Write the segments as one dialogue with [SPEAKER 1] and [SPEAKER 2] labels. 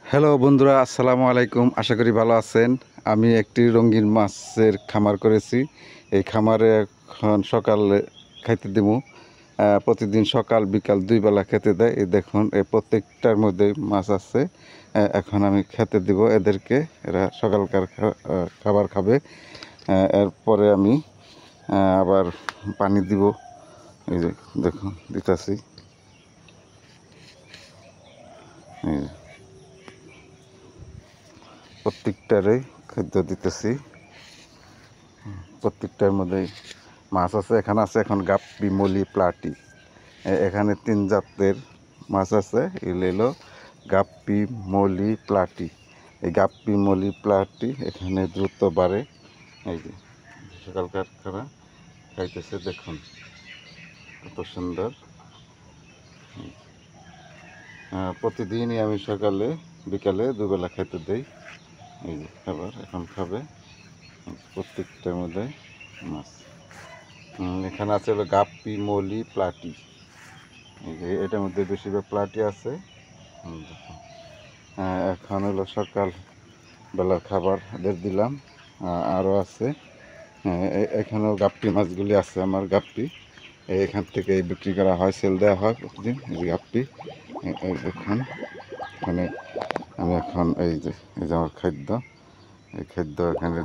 [SPEAKER 1] Hello বন্ধুরা, আসসালামু আলাইকুম। আশা করি ভালো আছেন। আমি একটি রঙিন মাছের খামার করেছি। এই খামারে এখন সকালে খাইতে দেবো। প্রতিদিন সকাল বিকাল দুই বেলা খেতে দেয়। এই দেখুন, এই প্রত্যেকটার মধ্যে মাছ আছে। এখন আমি খেতে দিব এদেরকে। এরা সকালকার খাবার খাবে। এরপরে আমি আবার পানি দিব। এই যে দেখুন, দিতেছি। এই যে প্রত্যেকটারে খাদ্য দিতেছি। প্রত্যেকটার মধ্যেই মাছ আছে। এখানে আছে এখন গাপ্পি, মলি, প্লাটি। এখানে তিন জাতের মাছ আছে। এগুলো হলো গাপ্পি, মলি, প্লাটি। এই গাপ্পি, মলি, প্লাটি এখানে দ্রুত বাড়ে। এই যে সকালকার খানা খাইতেছে, দেখুন কত সুন্দর। প্রতিদিনই আমি সকালে বিকালে দুবেলা খেতে দেই। এই যে খাবার এখন খাবে। প্রত্যেকটার মধ্যে মাছ। এখানে আছে হলো গাপ্পি, মলি, প্লাটি। এই যে এটার মধ্যে বেশিরভাগ প্লাটি আছে। দেখুন, এখন হলো সকাল বেলার খাবার এদের দিলাম। আরও আছে। এখানেও গাপ্পি মাছগুলি আছে আমার গাপ্পি। এখান থেকে বিক্রি করা হয়, সেল দেওয়া হয় প্রতিদিন। এই যে গাপ্পি, দেখুন। এখানে আমি এখন এই যে আমার খাদ্য, এই খাদ্য এখানে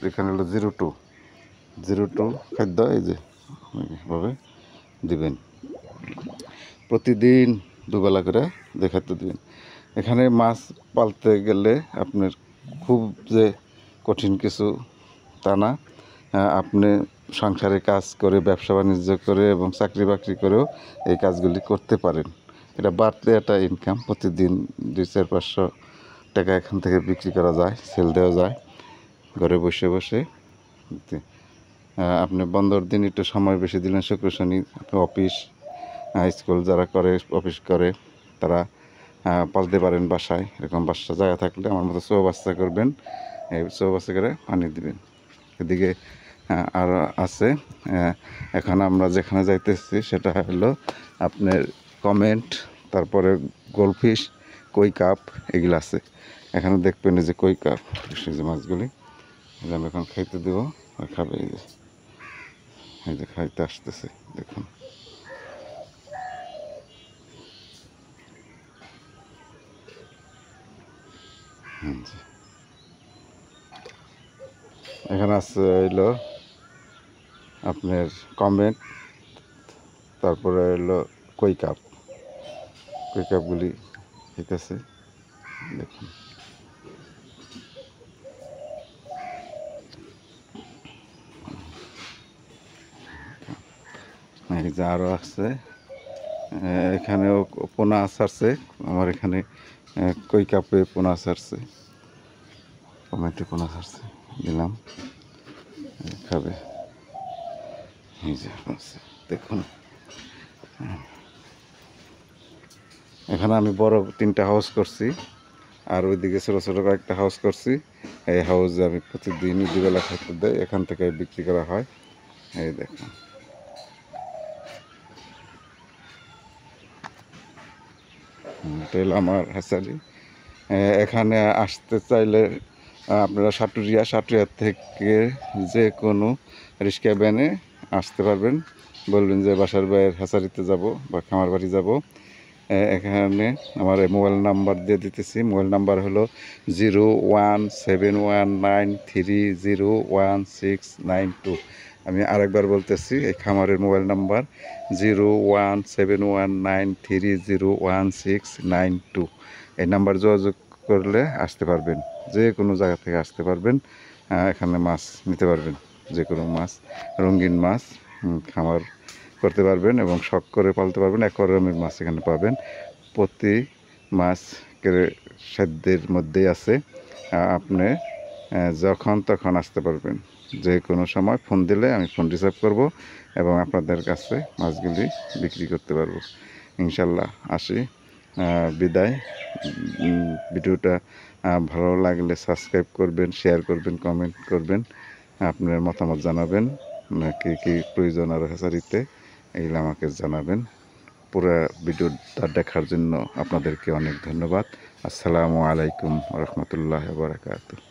[SPEAKER 1] এখানে হলো 0-2 খাদ্য। এই যে এইভাবে দিবেন। প্রতিদিন দুবেলা করে দেখাতে দিবেন। এখানে মাছ পালতে গেলে আপনার খুব যে কঠিন কিছু তা না। আপনি সংসারে কাজ করে, ব্যবসা বাণিজ্য করে এবং চাকরি বাকরি করেও এই কাজগুলি করতে পারেন। এটা বাড়তে একটা ইনকাম। প্রতিদিন 200-500 টাকা এখান থেকে বিক্রি করা যায়, সেল দেওয়া যায় ঘরে বসে বসে। আপনি বন্ধর দিন একটু সময় বেশি দিলেন, শুক্র শনি আপনি অফিস স্কুল যারা করে, অফিস করে, তারা পালতে পারেন বাসায়। এরকম বাসা জায়গা থাকলে আমার মতো চৌবাচ্চা করবেন। এই চৌবাচ্চা করে পানি দিবেন। এদিকে আর আছে। এখন আমরা যেখানে যাইতেছি সেটা হলো আপনার কমেন্ট, তারপরে গোলফিশ, কই কাপ, এগুলো আছে। এখানে দেখবেন যে কই কাপ, সেই যে মাছগুলি আমি এখন খাইতে দেবো, আর খাবে। এই যে খাইতে আসতেছে, দেখুন। এখানে আছে হইলো আপনার কমেন্ট, তারপরে হইলো কই কাপগুলি খাইতেছে, দেখুন। এই যে আরও আছে। এখানেও পোনা আসছে আমার এখানে। কই কাপে পোনা আসছে, টমেটো পোনা আসছে, দিলাম, খাবে। এই যে দেখুন। এখানে আমি বড় 3টা হাউস করছি, আর ওইদিকে ছোটো ছোটো কয়েকটা হাউস করছি। এই হাউসে আমি প্রতিদিনই দুবেলা খাইতে দেয়, এখান থেকে বিক্রি করা হয়। এই দেখুন, এটা হলো আমার হ্যাচারি। এখানে আসতে চাইলে আপনারা সাটুরিয়া থেকে যে কোনো রিক্সা ভ্যানে আসতে পারবেন। বলবেন যে বাসার ভাইয়ের হ্যাচারিতে যাব বা খামার বাড়ি যাব। এখানে আমার মোবাইল নাম্বার দিয়ে দিতেছি। মোবাইল নাম্বার হলো 017193016992। আমি আরেকবার বলতেছি, এই খামারের মোবাইল নাম্বার 017193016992। এই নাম্বার যোগাযোগ করলে আসতে পারবেন, যে কোনো জায়গা থেকে আসতে পারবেন। এখানে মাছ নিতে পারবেন, যে কোনো মাছ, রঙিন মাছ খামার করতে পারবেন এবং শখ করে পালতে পারবেন। অ্যাকোয়ারিয়ামের মাছ এখানে পাবেন। প্রতি মাছ সাধ্যের মধ্যেই আছে। আপনি যখন তখন আসতে পারবেন, যে কোনো সময় ফোন দিলে আমি ফোন রিসিভ করব এবং আপনাদের কাছে মাছগুলি বিক্রি করতে পারবো ইনশাল্লাহ। আসি, বিদায়। ভিডিওটা ভালো লাগলে সাবস্ক্রাইব করবেন, শেয়ার করবেন, কমেন্ট করবেন, আপনার মতামত জানাবেন। কী কী প্রয়োজন আরও হ্যাচারিতে, এগুলো আমাকে জানাবেন। পুরো ভিডিওটা দেখার জন্য আপনাদেরকে অনেক ধন্যবাদ। আসসালামু আলাইকুম ওয়া রাহমাতুল্লাহি ওয়া বারাকাতুহু।